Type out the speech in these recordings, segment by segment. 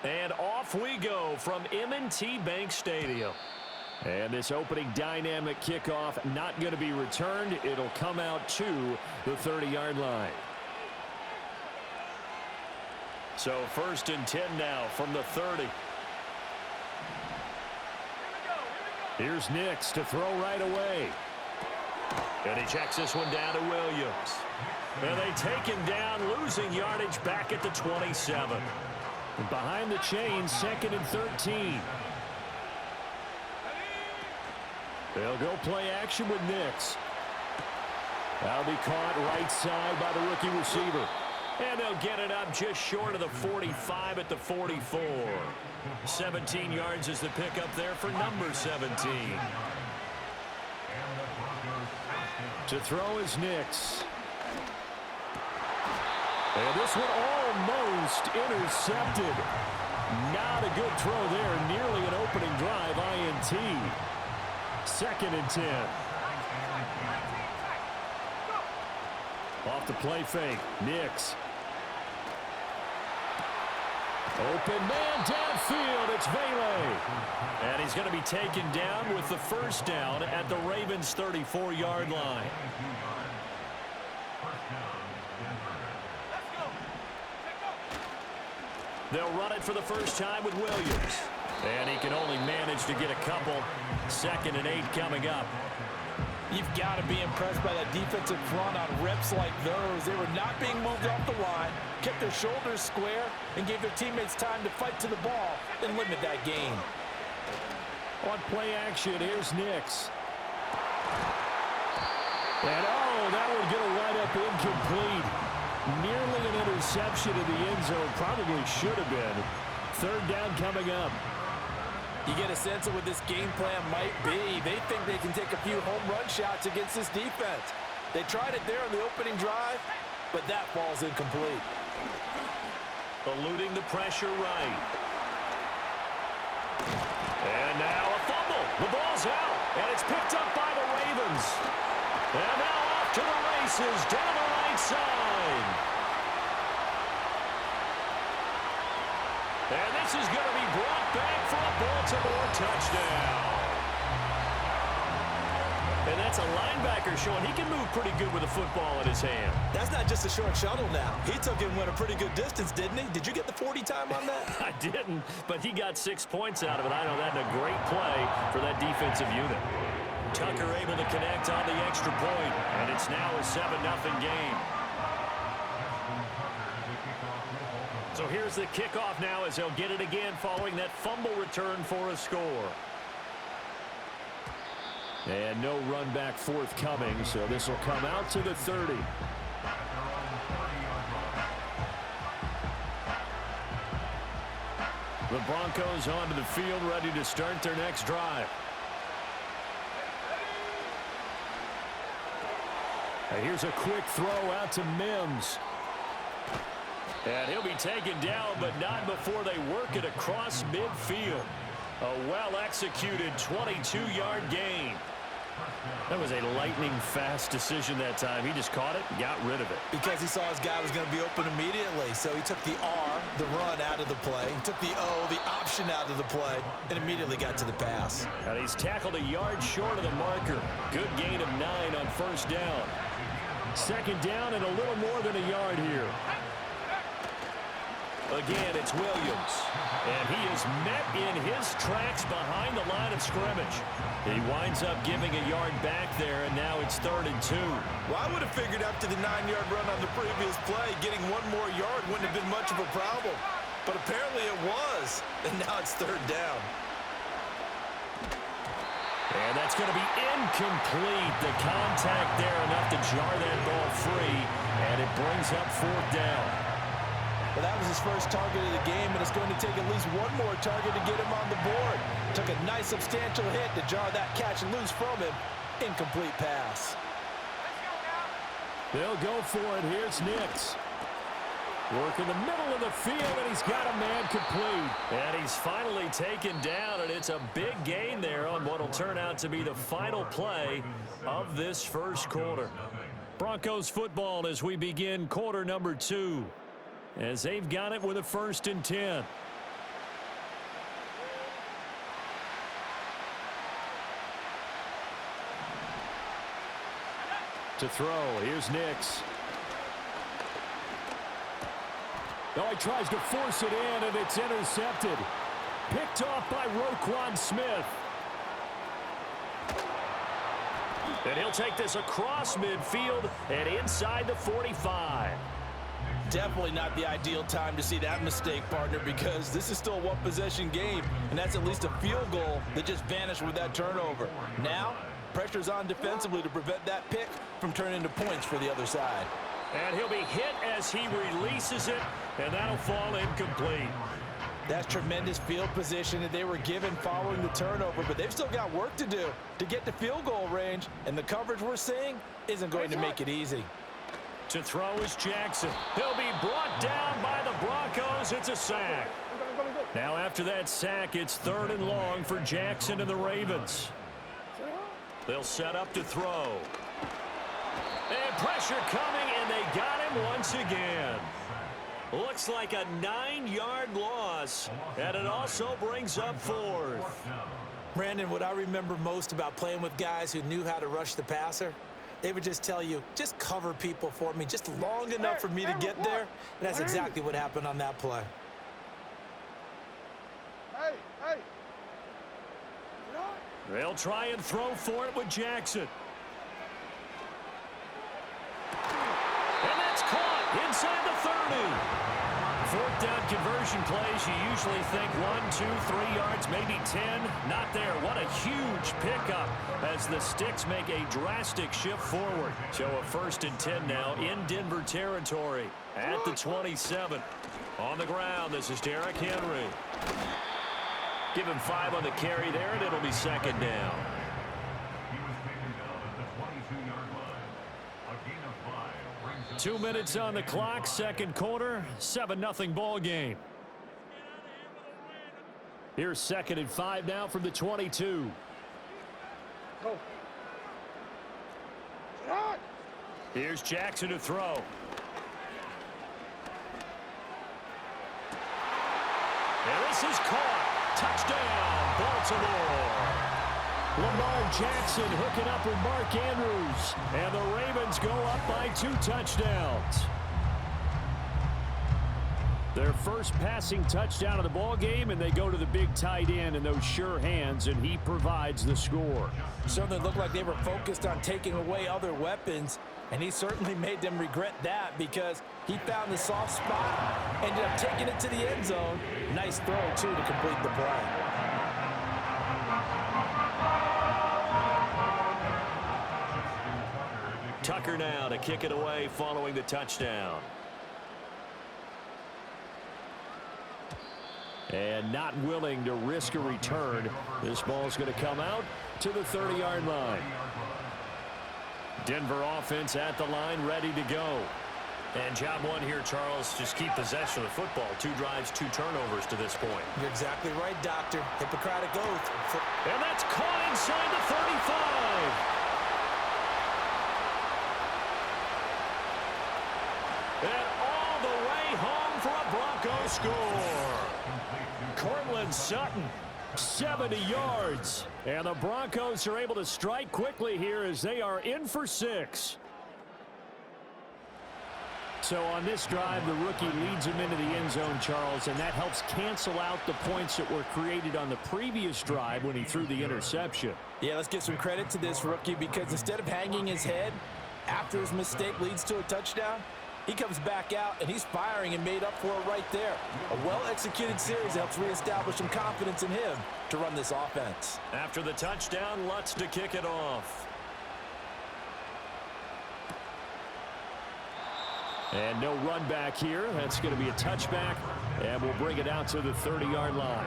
And off we go from M&T Bank Stadium. And this opening dynamic kickoff not going to be returned. It'll come out to the 30-yard line. So 1st and 10 now from the 30. Here's Nix to throw right away. And he checks this one down to Williams. And they take him down, losing yardage back at the 27. And behind the chains, 2nd and 13. They'll go play action with Nix. That'll be caught right side by the rookie receiver. And they'll get it up just short of the 45 at the 44. 17 yards is the pickup there for number 17. To throw is Nix. And this one almost intercepted. Not a good throw there. Nearly an opening drive, INT. 2nd and 10. Off the play fake. Nix. Open man downfield. It's Vele. And he's going to be taken down with the first down at the Ravens' 34-yard line. They'll run it for the first time with Williams. And he can only manage to get a couple. 2nd and 8 coming up. You've got to be impressed by that defensive front on reps like those. They were not being moved off the line, kept their shoulders square, and gave their teammates time to fight to the ball and limit that gain. On play action, here's Nix. And that would get a wide up incomplete. Nearly an interception in the end zone. Probably should have been. 3rd down coming up. You get a sense of what this game plan might be. They think they can take a few home run shots against this defense. They tried it there on the opening drive, but that ball's incomplete. Eluding the pressure right. And now a fumble. The ball's out, and it's picked up by the Ravens. And now off to the races down the right side. And this is going to be brought back for a Baltimore touchdown. And that's a linebacker showing he can move pretty good with a football in his hand. That's not just a short shuttle now. He took it and went a pretty good distance, didn't he? Did you get the 40 time on that? I didn't, but he got 6 points out of it. I know that's a great play for that defensive unit. Tucker able to connect on the extra point, and it's now a 7-0 game. So here's the kickoff now as they'll get it again following that fumble return for a score. And no run back forthcoming, so this will come out to the 30. The Broncos onto the field, ready to start their next drive. And here's a quick throw out to Mims. And he'll be taken down, but not before they work it across midfield. A well-executed 22-yard gain. That was a lightning-fast decision that time. He just caught it and got rid of it. Because he saw his guy was going to be open immediately. So he took the R, the run, out of the play. He took the O, the option, out of the play, and immediately got to the pass. And he's tackled a yard short of the marker. Good gain of 9 on first down. 2nd down and a little more than a yard here. Again, it's Williams. And he is met in his tracks behind the line of scrimmage. He winds up giving a yard back there, and now it's 3rd and 2. Well, I would have figured after the 9-yard run on the previous play, getting one more yard wouldn't have been much of a problem. But apparently it was, and now it's 3rd down. And that's going to be incomplete. The contact there enough to jar that ball free, and it brings up 4th down. Well, that was his first target of the game, and it's going to take at least one more target to get him on the board. Took a nice substantial hit to jar that catch loose from him. Incomplete pass. They'll go for it. Here's Nix. Work in the middle of the field, and he's got a man complete. And he's finally taken down, and it's a big gain there on what will turn out to be the final play of this first quarter. Broncos football as we begin quarter number 2. As they've got it with a 1st and 10. To throw, here's Nix. Oh, he tries to force it in, and it's intercepted. Picked off by Roquan Smith. And he'll take this across midfield and inside the 45. Definitely not the ideal time to see that mistake, partner, because this is still a one-possession game, and that's at least a field goal that just vanished with that turnover. Now, pressure's on defensively to prevent that pick from turning into points for the other side. And he'll be hit as he releases it, and that'll fall incomplete. That's tremendous field position that they were given following the turnover, but they've still got work to do to get to field goal range, and the coverage we're seeing isn't going to make it easy. To throw is Jackson. He'll be brought down by the Broncos. It's a sack. Now after that sack, it's 3rd and long for Jackson and the Ravens. They'll set up to throw. And pressure coming, and they got him once again. Looks like a 9-yard loss, and it also brings up 4th. Brandon, what I remember most about playing with guys who knew how to rush the passer, they would just tell you, just cover people for me just long enough for me to get there. And that's exactly what happened on that play. They'll try and throw for it with Jackson. And that's caught inside the 30. 4th down conversion plays, you usually think 1, 2, 3 yards, maybe 10. Not there. What a huge pickup as the Sticks make a drastic shift forward. So a 1st and 10 now in Denver territory at the 27. On the ground, this is Derrick Henry. Give him 5 on the carry there, and it'll be 2nd down. 2 minutes on the clock, 2nd quarter, 7-0 ball game. Here's 2nd and 5 now from the 22. Here's Jackson to throw. And this is caught. Touchdown, Baltimore. Lamar Jackson hooking up with Mark Andrews. And the Ravens go up by 2 touchdowns. Their first passing touchdown of the ball game, and they go to the big tight end and those sure hands, and he provides the score. Certainly looked like they were focused on taking away other weapons, and he certainly made them regret that because he found the soft spot, ended up taking it to the end zone. Nice throw, too, to complete the play. Tucker now to kick it away following the touchdown. And not willing to risk a return. This ball's going to come out to the 30-yard line. Denver offense at the line, ready to go. And job one here, Charles, just keep possession of the football. 2 drives, 2 turnovers to this point. You're exactly right, Doctor. Hippocratic oath. And that's caught inside the 35. And all the way home for a Bronco score. Cortland Sutton, 70 yards. And the Broncos are able to strike quickly here as they are in for 6. So on this drive, the rookie leads him into the end zone, Charles, and that helps cancel out the points that were created on the previous drive when he threw the interception. Yeah, let's give some credit to this rookie because instead of hanging his head after his mistake leads to a touchdown, he comes back out and he's firing and made up for it right there. A well-executed series helps reestablish some confidence in him to run this offense. After the touchdown, Lutz to kick it off. And no run back here. That's going to be a touchback, and we'll bring it out to the 30-yard line.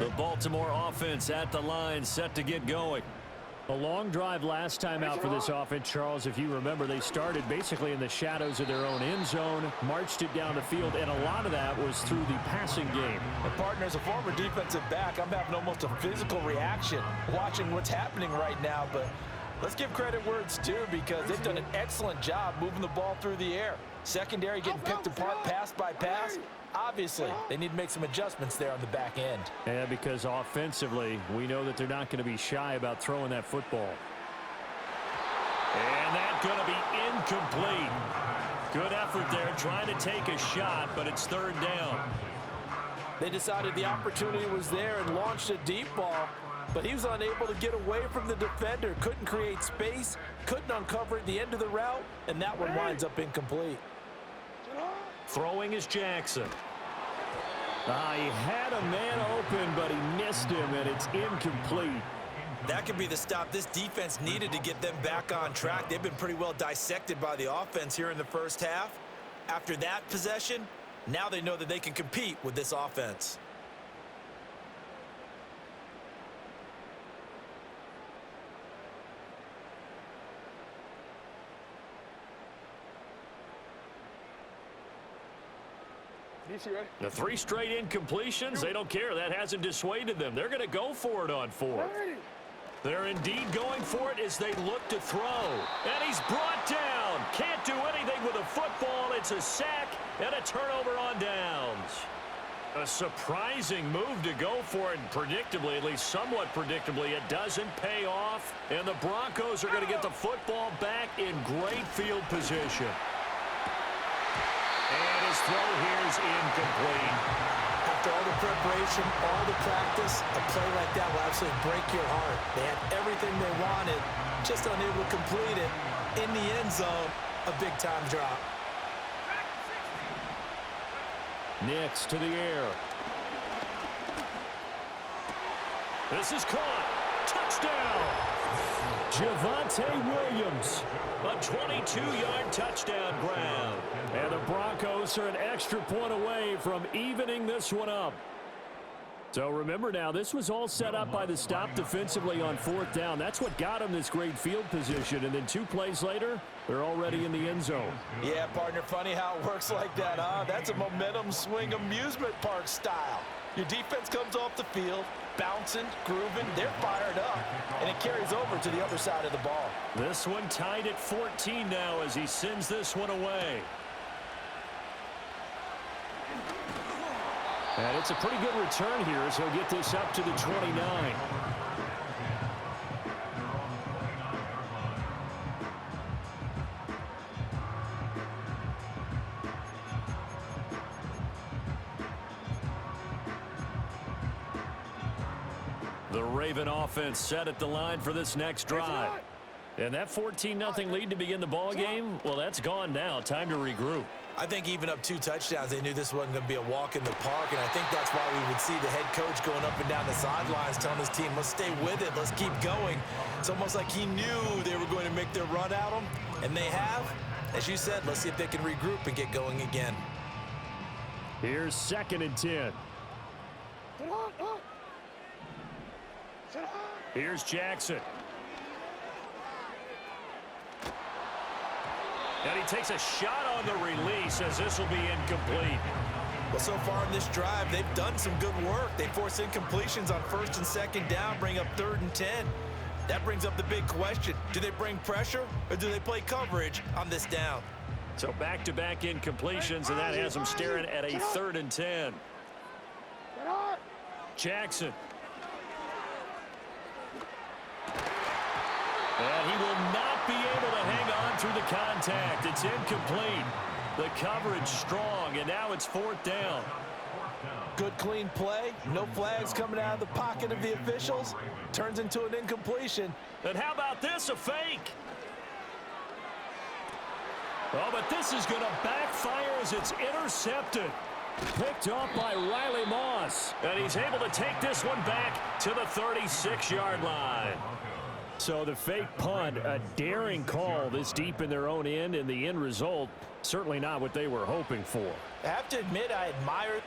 The Baltimore offense at the line, set to get going. A long drive last time out for this offense, Charles. If you remember, they started basically in the shadows of their own end zone, marched it down the field, and a lot of that was through the passing game. And partner, as a former defensive back, I'm having almost a physical reaction watching what's happening right now. But let's give credit where it's due because they've done an excellent job moving the ball through the air. Secondary getting picked apart pass by pass. Obviously, they need to make some adjustments there on the back end. Yeah, because offensively, we know that they're not going to be shy about throwing that football. And that's going to be incomplete. Good effort there trying to take a shot, but it's third down. They decided the opportunity was there and launched a deep ball, but he was unable to get away from the defender. Couldn't create space, couldn't uncover at the end of the route, and that one winds up incomplete. Throwing is Jackson. He had a man open, but he missed him, and it's incomplete. That could be the stop this defense needed to get them back on track. They've been pretty well dissected by the offense here in the first half. After that possession, now they know that they can compete with this offense. The 3 straight incompletions, they don't care. That hasn't dissuaded them. They're going to go for it on 4th. They're indeed going for it as they look to throw. And he's brought down. Can't do anything with a football. It's a sack and a turnover on downs. A surprising move to go for it, and predictably, at least somewhat predictably, it doesn't pay off. And the Broncos are going to get the football back in great field position. And his throw here is incomplete. After all the preparation, all the practice, a play like that will absolutely break your heart. They had everything they wanted, just unable to complete it. In the end zone, a big-time drop. Nix to the air. This is caught. Touchdown. Javonte Williams. A 22-yard touchdown grab. And the Broncos are an extra point away from evening this one up. So remember now, this was all set up by the stop defensively on 4th down. That's what got them this great field position. And then 2 plays later, they're already in the end zone. Yeah, partner, funny how it works like that, huh? That's a momentum swing amusement park style. Your defense comes off the field, bouncing, grooving, they're fired up, and it carries over to the other side of the ball. This one tied at 14 now as he sends this one away. And it's a pretty good return here as he'll get this up to the 29. The Raven offense set at the line for this next drive. And that 14-0 lead to begin the ball game, well, that's gone now. Time to regroup. I think even up 2 touchdowns, they knew this wasn't going to be a walk in the park, and I think that's why we would see the head coach going up and down the sidelines telling his team, let's stay with it, let's keep going. It's almost like he knew they were going to make their run at him, and they have. As you said, let's see if they can regroup and get going again. Here's 2nd and 10. Here's Jackson. And he takes a shot on the release as this will be incomplete. Well, so far in this drive, they've done some good work. They force incompletions on 1st and 2nd down, bring up 3rd and 10. That brings up the big question. Do they bring pressure or do they play coverage on this down? So back-to-back incompletions, and that has them staring at a 3rd and 10. Jackson. And he will not be able to hang on through the contact. It's incomplete. The coverage strong, and now it's 4th down. Good clean play. No flags coming out of the pocket of the officials. Turns into an incompletion. And how about this, a fake? Oh, but this is going to backfire as it's intercepted. Picked off by Riley Moss. And he's able to take this one back to the 36-yard line. So the fake punt, a daring call this deep in their own end, and the end result, certainly not what they were hoping for. I have to admit, I admire